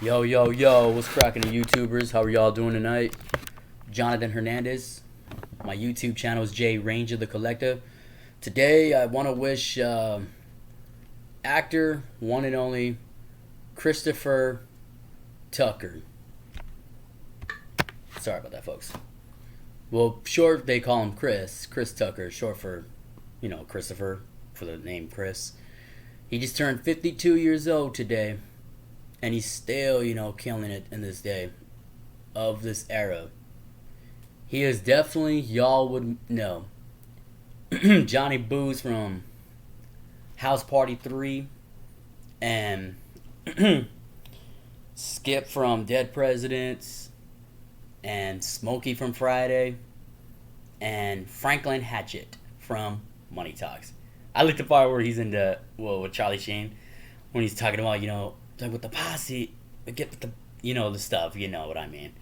Yo, yo, yo, what's cracking to YouTubers? How are y'all doing tonight? Jonathan Hernandez. My YouTube channel is J Ranger the Collective. Today, I want to wish actor, one and only, Christopher Tucker. Sorry about that, folks. Well, short, they call him Chris Tucker, short for, Christopher, for the name Chris. He just turned 52 years old today. And he's still, killing it in this day of this era. He is definitely, y'all would know, Johnny Booze from House Party 3 and Skip from Dead Presidents and Smokey from Friday and Franklin Hatchet from Money Talks. I like the part where he's with Charlie Sheen when he's talking about, like with the posse, get with the, the stuff, you know what I mean.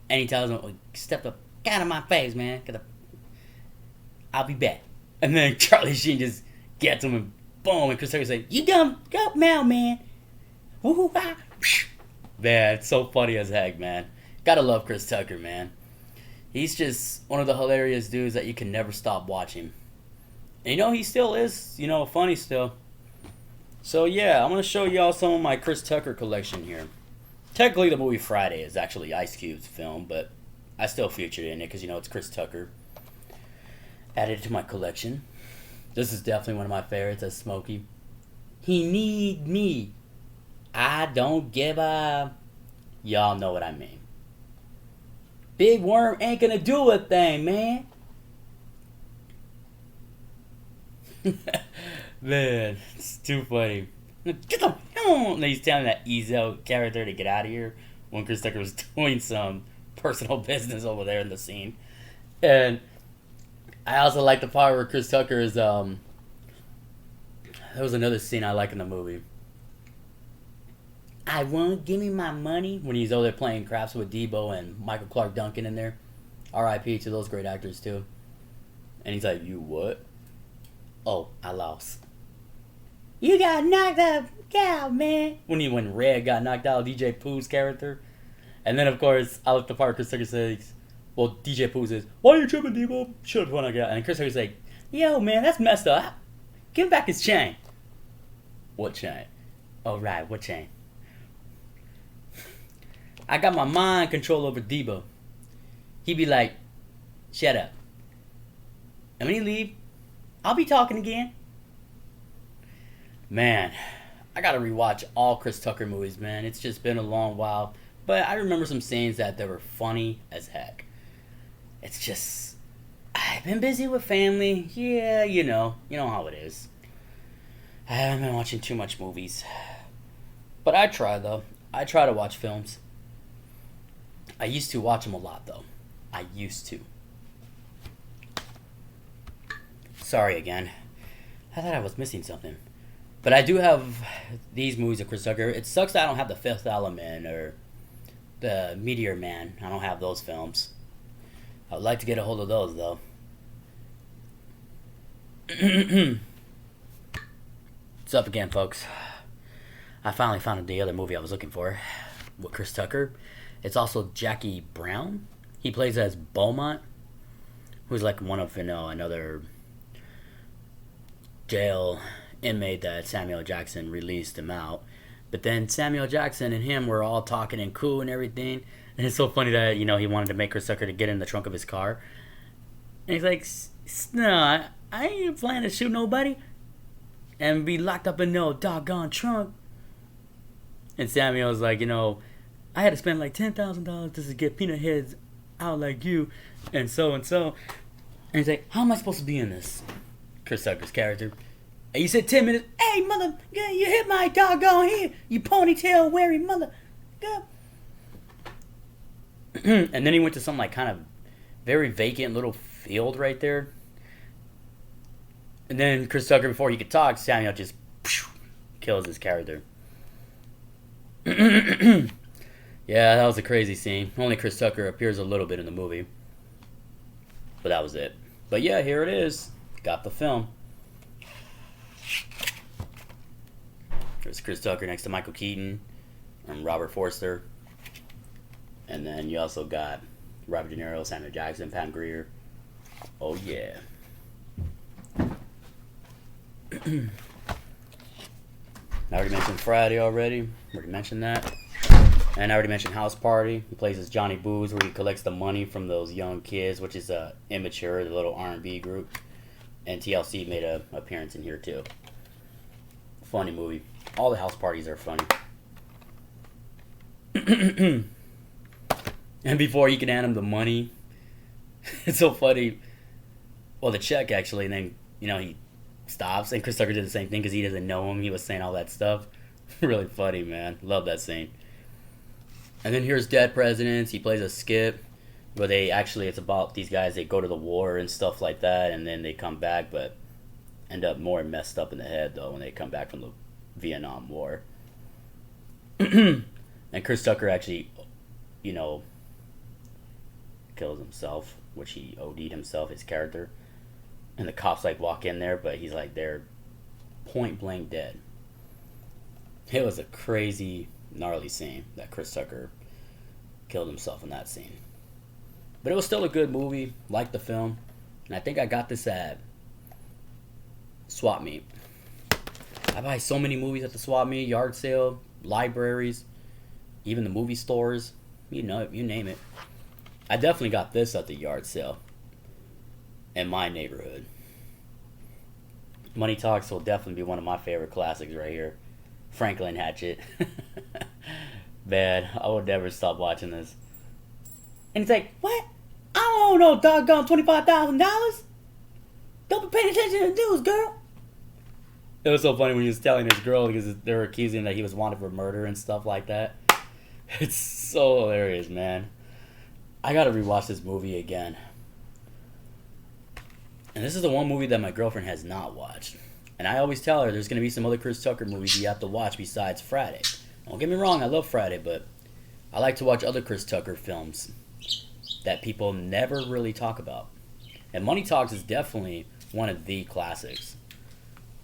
And he tells him, step the out of my face, man. I'll be back. And then Charlie Sheen just gets him and boom, and Chris Tucker's like, you dumb, go now, man. Woo-hoo, ah. Man, it's so funny as heck, man. Gotta love Chris Tucker, man. He's just one of the hilarious dudes that you can never stop watching. And he still is, funny still. So yeah, I'm going to show y'all some of my Chris Tucker collection here. Technically the movie Friday is actually Ice Cube's film, but I still featured it in it because it's Chris Tucker. Added it to my collection. This is definitely one of my favorites, that's Smokey. He need me. I don't give a... Y'all know what I mean. Big Worm ain't going to do a thing, man. Man, it's too funny. Get them! And he's telling that Ezo character to get out of here when Chris Tucker was doing some personal business over there in the scene. And I also like the part where Chris Tucker is, there was another scene I like in the movie. I won't give me my money. When he's over there playing craps with Debo and Michael Clark Duncan in there. R.I.P. to those great actors too. And he's like, you what? Oh, I lost. You got knocked out, man. When Red got knocked out, DJ Pooh's character. And then, of course, I like the part Chris Tucker says, well, DJ Pooh says, why are you tripping, Debo? Shut up when I got. And Chris Tucker's like, yo, man, that's messed up. Give him back his chain. What chain? Oh, right, what chain? I got my mind control over Debo. He'd be like, shut up. And when he leave, I'll be talking again. Man, I gotta rewatch all Chris Tucker movies, man. It's just been a long while. But I remember some scenes that they were funny as heck. It's just... I've been busy with family. Yeah, you know how it is. I haven't been watching too much movies. But I try, though. I try to watch films. I used to watch them a lot, though. I used to. Sorry again. I thought I was missing something. But I do have these movies of Chris Tucker. It sucks that I don't have The Fifth Element or The Meteor Man. I don't have those films. I would like to get a hold of those, though. What's up again, folks? I finally found the other movie I was looking for with Chris Tucker. It's also Jackie Brown. He plays as Beaumont, who's like one of, another jail inmate that Samuel Jackson released him out. But then Samuel Jackson and him were all talking and cool and everything. And it's so funny that, he wanted to make Chris Tucker to get in the trunk of his car. And he's like, no, I ain't planning to shoot nobody and be locked up in no doggone trunk. And Samuel's like, I had to spend like $10,000 just to get peanut heads out like you and so. And he's like, how am I supposed to be in this? Chris Tucker's character. And you said 10 minutes. Hey, mother, you hit my doggone head, you ponytail wearing mother. And then he went to some like kind of very vacant little field right there. And then Chris Tucker, before he could talk, Samuel just kills his character. Yeah, that was a crazy scene. Only Chris Tucker appears a little bit in the movie. But that was it. But yeah, here it is. Got the film. There's Chris Tucker next to Michael Keaton. and Robert Forster. And then you also got Robert De Niro, Samuel Jackson, Pam Grier. Oh yeah. I already mentioned Friday already. Already mentioned that. And I already mentioned House Party. He plays as Johnny Booze, where he collects the money from those young kids, which is Immature, the little R&B group. And TLC made an appearance in here too. Funny movie. All the house parties are funny. And before he can hand him the money, it's so funny. Well, the check actually, and then he stops, and Chris Tucker did the same thing because he doesn't know him. He was saying all that stuff. Really funny, man. Love that scene. And then here's Dead Presidents. He plays a skip, where it's about these guys. They go to the war and stuff like that, and then they come back, but end up more messed up in the head though when they come back from the Vietnam War. And Chris Tucker actually, kills himself, which he OD'd himself, his character. And the cops walk in there, but he's they're point blank dead. It was a crazy, gnarly scene that Chris Tucker killed himself in that scene. But it was still a good movie, like the film. And I think I got this at Swap Meet. I buy so many movies at the Swap Meet, yard sale, libraries, even the movie stores. You name it. I definitely got this at the yard sale in my neighborhood. Money Talks will definitely be one of my favorite classics right here. Franklin Hatchet. Man, I would never stop watching this. And he's like, what? I don't know, doggone $25,000. Don't be paying attention to the news, girl. It was so funny when he was telling his girl because they were accusing him that he was wanted for murder and stuff like that. It's so hilarious, man. I gotta rewatch this movie again. And this is the one movie that my girlfriend has not watched. And I always tell her there's gonna be some other Chris Tucker movies you have to watch besides Friday. Don't get me wrong, I love Friday, but I like to watch other Chris Tucker films that people never really talk about. And Money Talks is definitely one of the classics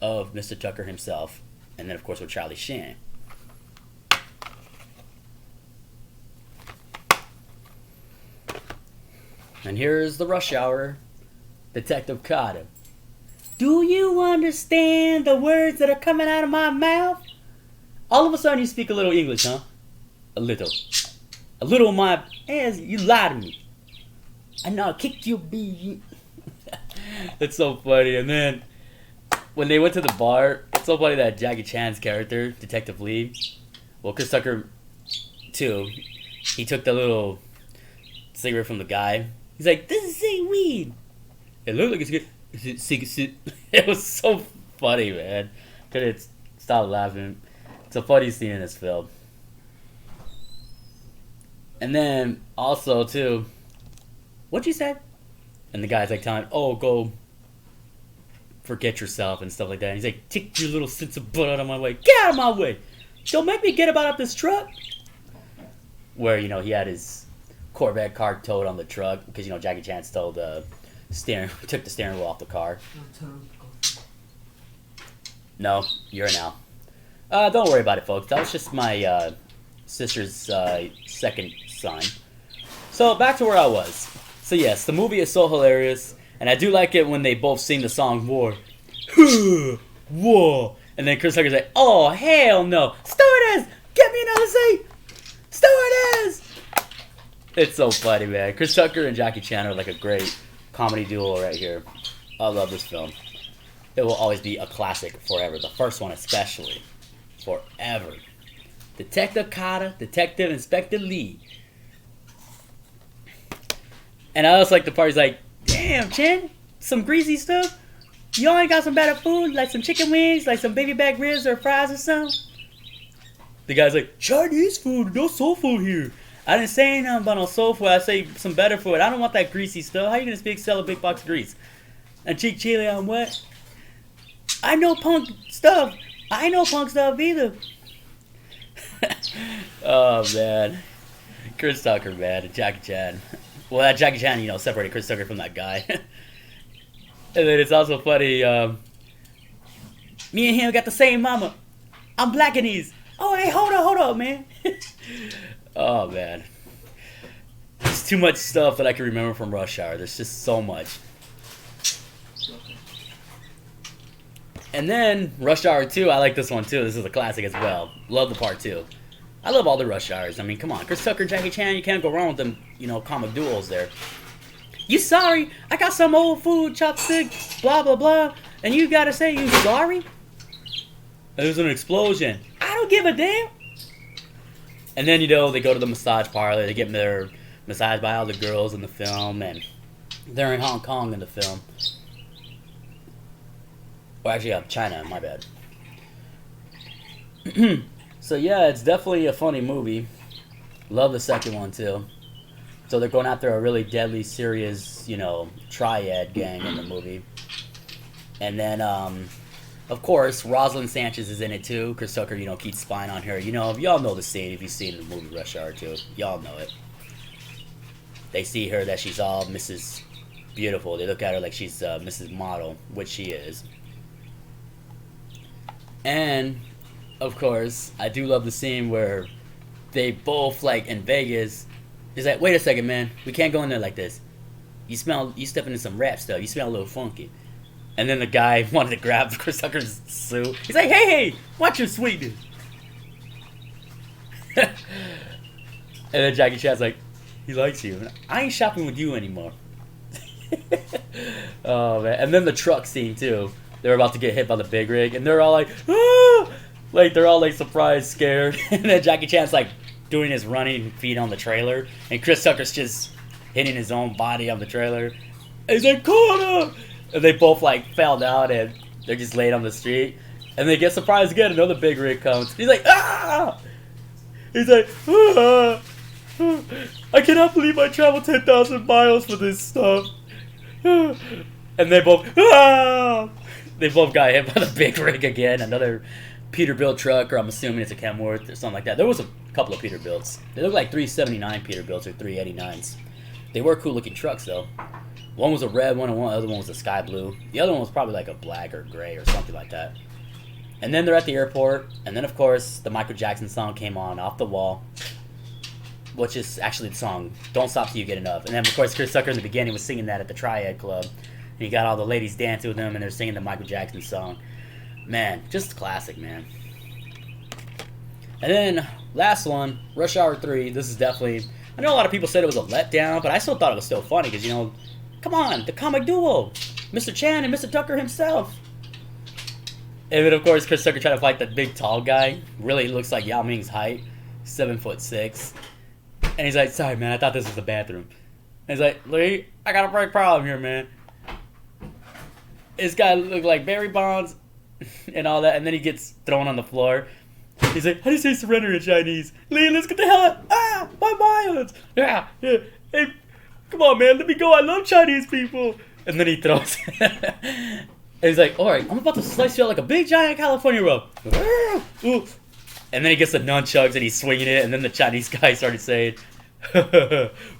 of Mr. Tucker himself. And then, of course, with Charlie Sheen. And here's the Rush Hour, Detective Carter. Do you understand the words that are coming out of my mouth? All of a sudden you speak a little English, huh? A little. A little of my ass, you lied to me. I know, I'll kick you, B. It's so funny. And then, when they went to the bar, it's so funny that Jackie Chan's character, Detective Lee, well, Chris Tucker, too, he took the little cigarette from the guy. He's like, this is seaweed. It looked like it's good. It was so funny, man. Couldn't stop laughing. It's a funny scene in this film. And then, also, too, what'd you say? And the guy's telling him, oh, go forget yourself and stuff like that. And he's like, take your little sense of butt out of my way. Get out of my way. Don't make me get about up this truck. Where, he had his Corvette car towed on the truck because Jackie Chan stole the took the steering wheel off the car. No, you're now. Don't worry about it, folks. That was just my sister's second son. So back to where I was. So yes, the movie is so hilarious, and I do like it when they both sing the song "War." Whoa! And then Chris Tucker's like, "Oh hell no, stewardess, get me another seat, stewardess." It's so funny, man. Chris Tucker and Jackie Chan are a great comedy duo right here. I love this film. It will always be a classic forever. The first one especially. Forever. Detective Carter, Detective Inspector Lee. And I also like the part he's like, damn, Chan, some greasy stuff? You only got some better food? Like some chicken wings? Like some baby back ribs or fries or something? The guy's like, Chinese food, no soul food here. I didn't say nothing about no soul food. I say some better food. I don't want that greasy stuff. How you gonna sell a big box of grease? And cheek chili on what? I know punk stuff. I know punk stuff either. Oh man, Chris Tucker, man, and Jackie Chan. Well, that Jackie Chan, separated Chris Tucker from that guy. And then it's also funny. Me and him got the same mama. I'm Blackanese. Oh, hey, hold up, man. Oh man, there's too much stuff that I can remember from Rush Hour. There's just so much. And then Rush Hour 2, I like this one too. This is a classic as well. Love the part 2. I love all the Rush Hours. I mean, come on. Chris Tucker, Jackie Chan, you can't go wrong with them, comic duos there. You sorry? I got some old food, chopstick, blah, blah, blah. And you gotta say you sorry? There's an explosion. I don't give a damn. And then, they go to the massage parlor. They get their massaged by all the girls in the film. And they're in Hong Kong in the film. Or actually, China, my bad. So yeah, it's definitely a funny movie. Love the second one too. So they're going after a really deadly, serious, triad gang in the movie. And then, of course, Rosalind Sanchez is in it too. Chris Tucker, keeps spying on her. Y'all know the scene if you've seen the movie Rush Hour 2. Y'all know it. They see her that she's all Mrs. Beautiful. They look at her like she's Mrs. Model, which she is. And, of course, I do love the scene where they both, in Vegas, he's like, wait a second, man. We can't go in there like this. You stepping in some rap stuff. You smell a little funky. And then the guy wanted to grab Chris Tucker's suit. He's like, hey, watch your sweetness. And then Jackie Chan's like, he likes you. I ain't shopping with you anymore. Oh, man. And then the truck scene, too. They're about to get hit by the big rig, and they're all like, ah! They're all surprised, scared. And then Jackie Chan's doing his running feet on the trailer, and Chris Tucker's just hitting his own body on the trailer. And he's like, corner! And they both fell down, and they're just laid on the street. And they get surprised again. Another big rig comes. He's like, ah! He's like, ah! I cannot believe I traveled 10,000 miles for this stuff. And they both, ah! They both got hit by the big rig again. Another Peterbilt truck, or I'm assuming it's a Kenworth or something like that. There was a couple of Peterbilts. They look like 379 Peterbilts or 389s. They were cool looking trucks though. One was a red one and the other one was a sky blue. The other one was probably a black or gray or something like that. And then they're at the airport, and then of course the Michael Jackson song came on, Off the Wall, which is actually the song Don't Stop Till You Get Enough. And then of course Chris Tucker in the beginning was singing that at the Triad Club. And he got all the ladies dancing with him, and they're singing the Michael Jackson song. Man, just classic, man. And then, last one, Rush Hour 3. This is definitely... I know a lot of people said it was a letdown, but I still thought it was still funny, because, come on, the comic duo. Mr. Chan and Mr. Tucker himself. And then, of course, Chris Tucker tried to fight that big, tall guy. Really looks like Yao Ming's height. 7'6". And he's like, sorry, man, I thought this was the bathroom. And he's like, Lee, I got a big problem here, man. This guy looked like Barry Bonds and all that, and then he gets thrown on the floor. He's like, how do you say surrender in Chinese? Lee, let's get the hell out. Ah, my violence. Yeah. Hey, come on, man, let me go. I love Chinese people. And then he throws and he's like, all right, I'm about to slice you out like a big, giant California roll. And then he gets the nunchucks and he's swinging it, and then the Chinese guy started saying,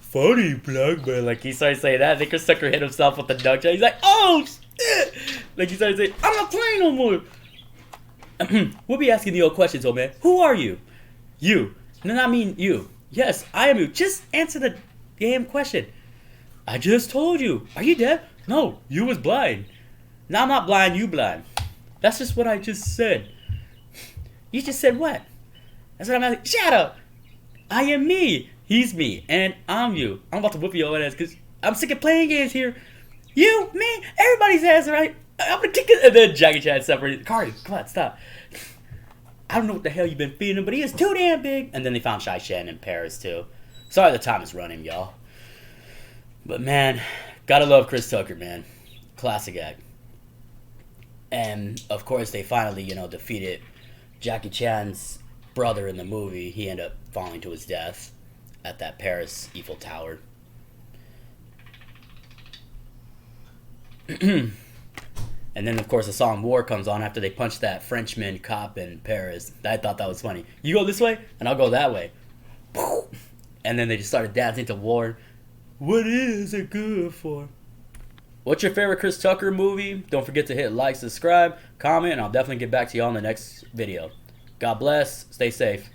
funny, black man. He started saying that. I think Chris Tucker hit himself with the nunchuck. He's like, oh, shit. He started saying, I'm not playing no more. We'll be asking the old questions, old man. Who are you? You. No, I mean you. Yes, I am you. Just answer the damn question. I just told you. Are you deaf? No, you was blind. No, I'm not blind, you blind. That's just what I just said. You just said what? That's what I'm asking. Shut up. I am me. He's me. And I'm you. I'm about to whoop your ass because I'm sick of playing games here. You, me, everybody's ass, right? I'm gonna kick it. And then Jackie Chan separated. Cardi, come on, stop. I don't know what the hell you've been feeding him, but he is too damn big. And then they found Shai Shen in Paris, too. Sorry the time is running, y'all. But, man, gotta love Chris Tucker, man. Classic act. And, of course, they finally, defeated Jackie Chan's brother in the movie. He ended up falling to his death at that Paris Eiffel Tower. And then, of course, the song War comes on after they punch that Frenchman cop in Paris. I thought that was funny. You go this way, and I'll go that way. And then they just started dancing to War. What is it good for? What's your favorite Chris Tucker movie? Don't forget to hit like, subscribe, comment, and I'll definitely get back to you on the next video. God bless. Stay safe.